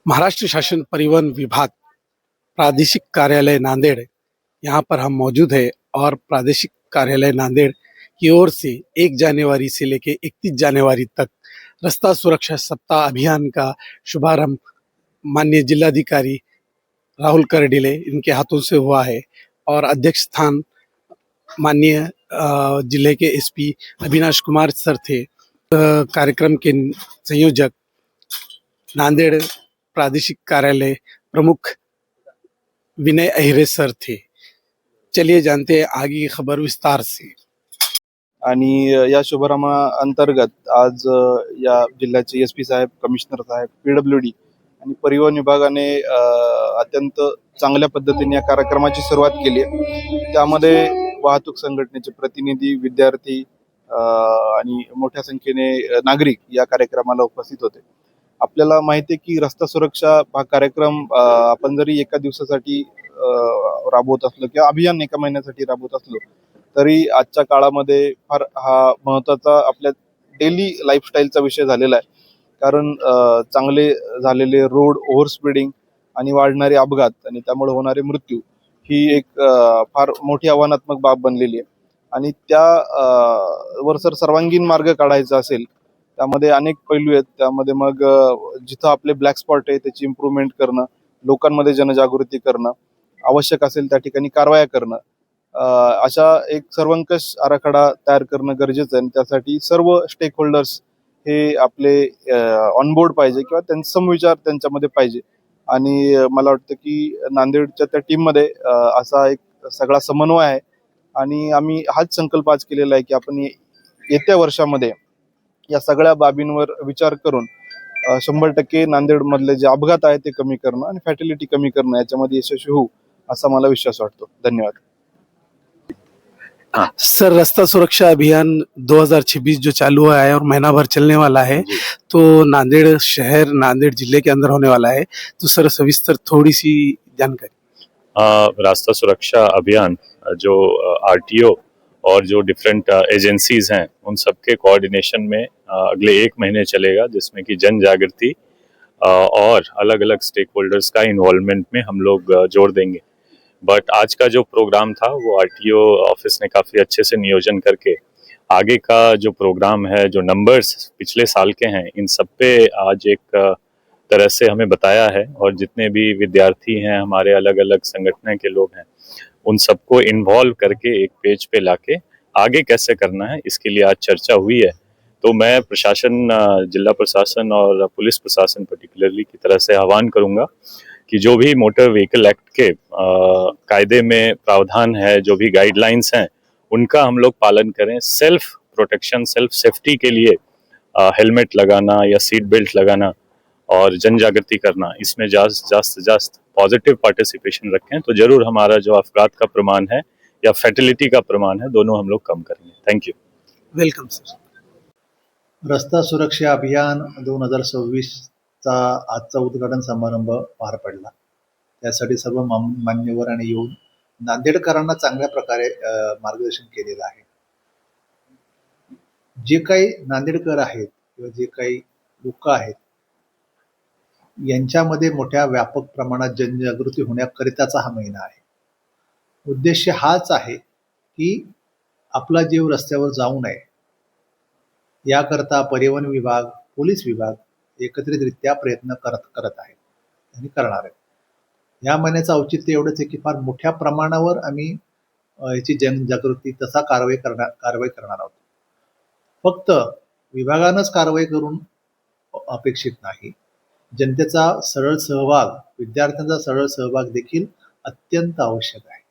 महाराष्ट्र शासन परिवहन विभाग प्रादेशिक कार्यालय नांदेड़, यहाँ पर हम मौजूद है और प्रादेशिक कार्यालय नांदेड़ की ओर से 1 जनवरी से लेकर 31 जनवरी तक रास्ता सुरक्षा सप्ताह अभियान का शुभारंभ माननीय जिलाधिकारी राहुल करडिले इनके हाथों से हुआ है और अध्यक्ष स्थान माननीय जिले के एसपी अविनाश कुमार सर थे। कार्यक्रम के संयोजक नांदेड़ प्रादेशिक कार्यालय प्रमुख विनय अहिरे सर थे। चलिए जानते हैं आगे की खबर विस्तार से। आणि या शुभारंभा अंतर्गत आज या जिल्ह्याचे एसपी साहेब, कमिशनर साहेब, पीडब्ल्यूडी आणि परिवहन विभागाने अत्यंत चांगल्या पद्धतीने या कार्यक्रमाची सुरुवात केली आहे। त्यामध्ये वाहतूक संघटनेचे प्रतिनिधी, विद्यार्थी आणि मोठ्या संख्येने नागरिक या कार्यक्रमाला उपस्थित होते। आपल्याला माहिती आहे की रस्ता सुरक्षा हा कार्यक्रम आपण जरी एका दिवसासाठी राबवत असलो किंवा अभियान एका महिन्यासाठी राबवत असलो तरी आजच्या काळामध्ये फार हा महत्त्वाचा आपल्या डेली लाईफस्टाईलचा विषय झालेला आहे। कारण चांगले झालेले रोड, ओव्हर स्पीडिंग आणि वाढणारे अपघात आणि त्यामुळे होणारे मृत्यू ही एक फार मोठी आव्हानात्मक बाब बनलेली आहे आणि त्या वर सर्वांगीण मार्ग काढायचा असेल त्यामध्ये अनेक पैलू आहेत। त्यामध्ये मग जिथं आपले ब्लॅक स्पॉट आहे त्याची इम्प्रूव्हमेंट करणं, लोकांमध्ये जनजागृती करणं, आवश्यक असेल त्या ठिकाणी कारवाया करणं, अशा एक सर्वंकष आराखडा तयार करणं गरजेचं आहे। त्यासाठी सर्व स्टेक होल्डर्स हे आपले ऑनबोर्ड पाहिजे किंवा त्यांचा समविचार त्यांच्यामध्ये पाहिजे आणि मला वाटतं की नांदेडच्या त्या टीममध्ये असा एक सगळा समन्वय आहे आणि आम्ही हाच संकल्प आज केलेला आहे की आपण येत्या वर्षामध्ये या सगळ्या बाबींवर विचार करून 100% नांदेडमधले जे अपघात आहेत ते कमी करणं आणि फॅटॅलिटी कमी करणं याच्यामध्ये यशस्वी होऊ असा मला विश्वास वाटतो। धन्यवाद। सर, रास्ता सुरक्षा अभियान 2026 जो चालू हुआ है और महीना भर चलने वाला है, तो नांदेड़ शहर, नांदेड़ जिले के अंदर होने वाला है, तो सर सविस्तर थोड़ी सी जानकारी। रास्ता सुरक्षा अभियान जो आरटीओ और जो डिफरेंट एजेंसीज हैं उन सबके कोऑर्डिनेशन में अगले 1 महीने चलेगा, जिसमें कि जन जागृति और अलग अलग स्टेक होल्डर्स का इन्वॉल्वमेंट में हम लोग जोड़ देंगे। बट आज का जो प्रोग्राम था वो आरटीओ ऑफिस ने काफ़ी अच्छे से नियोजन करके आगे का जो प्रोग्राम है, जो नंबर्स पिछले साल के हैं, इन सब पे आज एक तरह से हमें बताया है और जितने भी विद्यार्थी हैं, हमारे अलग अलग संगठन के लोग हैं, उन सबको इन्वॉल्व करके एक पेज पे लाके आगे कैसे करना है इसके लिए आज चर्चा हुई है। तो मैं प्रशासन, जिला प्रशासन और पुलिस प्रशासन पर्टिकुलरली की तरह से आह्वान करूंगा कि जो भी मोटर व्हीकल एक्ट के कायदे में प्रावधान है, जो भी गाइडलाइंस हैं, उनका हम लोग पालन करें। सेल्फ प्रोटेक्शन, सेल्फ सेफ्टी के लिए हेलमेट लगाना या सीट बेल्ट लगाना और जन जागृति करना, इसमें जास्त पॉजिटिव पार्टिसिपेशन रखें तो जरूर हमारा जो अपघात का प्रमाण है या फैटिलिटी का प्रमाण है, दोनों हम लोग कम करेंगे। Thank you. Welcome sir. रस्ता सुरक्षा अभियान 2026 चा आजचा उद्घाटन समारंभ पार पडला। त्यासाठी सर्व मान्यवरांनी येऊन नांदेडकरांना चांगल्या प्रकारे मार्गदर्शन केलेलं आहे। जे काही नांदेडकर आहेत किंवा जे काही लोक आहेत यांच्यामध्ये मोठ्या व्यापक प्रमाणात जनजागृती होण्याकरिताचा हा महिना आहे। उद्देश हाच आहे की आपला जीव रस्त्यावर जाऊ नये याकरता परिवहन विभाग, पोलीस विभाग एकत्रितरित्या प्रयत्न करत आहेत आणि करणार आहेत। या महिन्याचं औचित्य एवढंच आहे की फार मोठ्या प्रमाणावर आम्ही याची जनजागृती तसा कारवाई करणार आहोत। फक्त विभागानंच कारवाई करून अपेक्षित नाही, जनतेचा सरळ सहभाग, विद्यार्थ्यांचा सरळ सहभाग देखील अत्यंत आवश्यक आहे।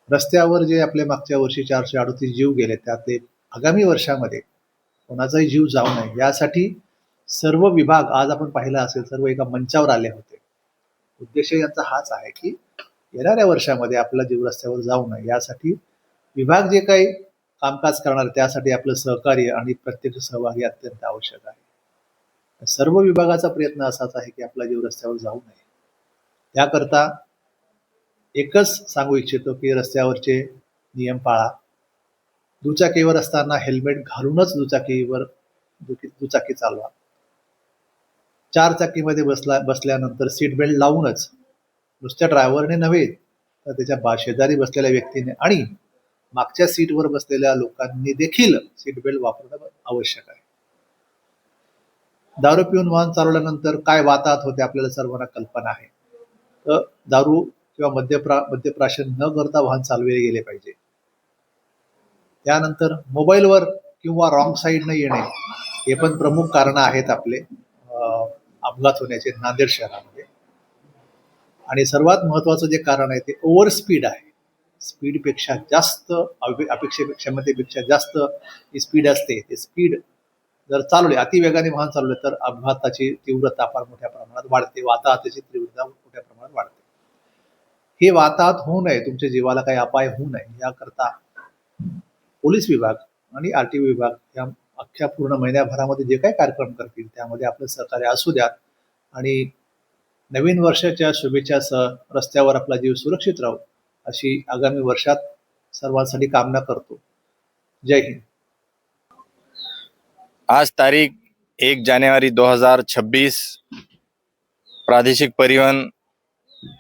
रस्त्यावर जे आपले मागच्या वर्षी 438 जीव गेले, त्यात आगामी वर्षामध्ये कोणाचाही जीव जाऊ नये यासाठी सर्व विभाग, आज आपण पाहिलं असेल, सर्व एका मंचावर आले होते। उद्देश यांचा हाच आहे की येणाऱ्या वर्षामध्ये आपला जीव रस्त्यावर जाऊ नये यासाठी विभाग जे काही कामकाज करणार त्यासाठी आपलं सहकार्य आणि प्रत्यक्ष सहभागी अत्यंत आवश्यक आहे। सर्व विभागाचा प्रयत्न असाच आहे की आपला जीव रस्त्यावर जाऊ नये। त्याकरता एकच सांगू इच्छितो की रस्त्यावरचे नियम पाळा। दुचाकीवर असताना हेल्मेट घालूनच दुचाकी चालवा। चारचाकीमध्ये बसल्यानंतर सीट बेल्ट लावूनच, नुसत्या ड्रायव्हरने नव्हे तर त्याच्या शेजारी बसलेल्या व्यक्तीने आणि मागच्या सीटवर बसलेल्या लोकांनी देखील सीट बेल्ट वापरणं आवश्यक आहे. दारू पिऊन वाहन चालवल्यानंतर काय वाताहत होते आपल्याला सर्वांना कल्पना आहे. तर दारू किंवा मद्यप्राशन न करता वाहन चालवले गेले पाहिजे. त्यानंतर मोबाईलवर किंवा रॉंग साईडनं येणे हे पण प्रमुख कारणं आहेत आपले अपघात होण्याचे नांदेड शहरामध्ये. आणि सर्वात महत्त्वाचं जे कारण आहे ते ओव्हर स्पीड आहे. स्पीडपेक्षा जास्त अपेक्षेपेक्षा जास्त जी स्पीड असते ते स्पीड जर चालवले, अतिवेगाने वाहन चालवले तर अपघाताची तीव्रता फार मोठ्या प्रमाणात वाढते, वाताहताची तीव्रता मोठ्या प्रमाणात वाढते. हे वाताहत होऊ नये, तुमच्या जीवाला काही अपाय होऊ नये याकरता पोलीस विभाग आणि RTO विभाग या अख्ख्या पूर्ण महिन्याभरामध्ये जे काही कार्यक्रम करतील त्यामध्ये आपलं सहकार्य असू द्या. आणि नवीन वर्षाच्या शुभेच्छासह रस्त्यावर आपला जीव सुरक्षित राहू अशी आगामी वर्षात सर्वांसाठी कामना करतो. जय हिंद. आज तारीख 1 जनवरी 2026 प्रादेशिक परिवहन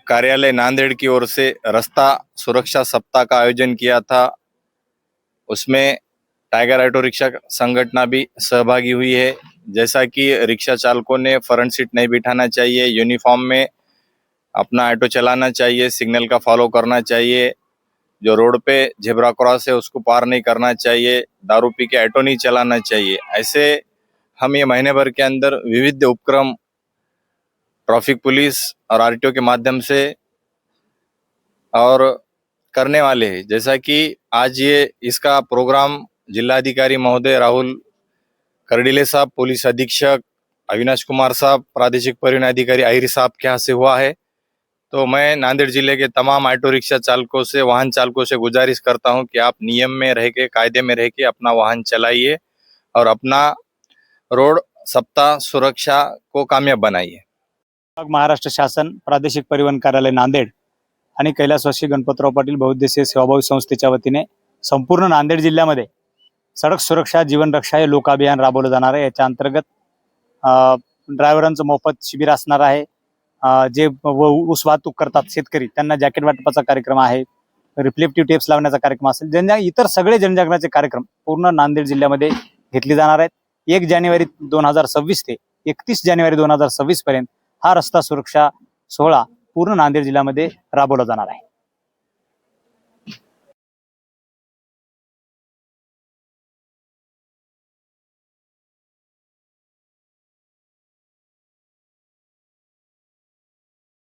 कार्यालय नांदेड़ की ओर से रास्ता सुरक्षा सप्ताह का आयोजन किया था. उसमें टाइगर ऑटो रिक्शा संगठन भी सहभागी हुई है. जैसा कि रिक्शा चालकों ने फ्रंट सीट नहीं बिठाना चाहिए, यूनिफॉर्म में अपना ऑटो चलाना चाहिए, सिग्नल का फॉलो करना चाहिए, जो रोड पे झेब्रा क्रॉस है उसको पार नहीं करना चाहिए, दारू पी के ऑटो नहीं चलाना चाहिए. ऐसे हम ये महीने भर के अंदर विविध उपक्रम ट्रैफिक पुलिस और RTO के माध्यम से और करने वाले हैं. जैसा कि आज ये इसका प्रोग्राम जिलाधिकारी महोदय राहुल करडिले साहब, पुलिस अधीक्षक अविनाश कुमार साहब, प्रादेशिक परिवहन अधिकारी आहिर साहब के यहाँ से हुआ है. तो मैं नांदेड़ जिले के तमाम ऑटो रिक्शा चालकों से, वाहन चालकों से गुजारिश करता हूं कि आप नियम में रह के, कायदे में रह के अपना वाहन चलाइए और अपना रोड सप्ताह सुरक्षा को कामयाब बनाइए. महाराष्ट्र शासन प्रादेशिक परिवहन कार्यालय नांदेड आणि कैलासवासी गणपतराव पाटील बहुउद्देशीय सेवाभावी संस्थेच्या वतीने संपूर्ण नांदेड जिल्ह्यामध्ये सडक सुरक्षा जीवन रक्षा हे लोक अभियान राबवलं जाणार आहे. याच्या अंतर्गत ड्रायव्हरांचं मोफत शिबिर असणार आहे. जे ऊस वाहतूक करतात शेतकरी त्यांना जॅकेट वाटपाचा कार्यक्रम आहे, रिफ्लेक्टिव्ह टेप्स लावण्याचा कार्यक्रम असेल, इतर सगळे जनजागरणाचे कार्यक्रम पूर्ण नांदेड जिल्ह्यामध्ये घेतले जाणार आहेत. 1 जानेवारी 2026 ते 31 जानेवारी 2026 पर्यंत हा रस्ता सुरक्षा सोहळा पूर्ण नांदेड जिल्ह्यामध्ये राबवला जाणार आहे.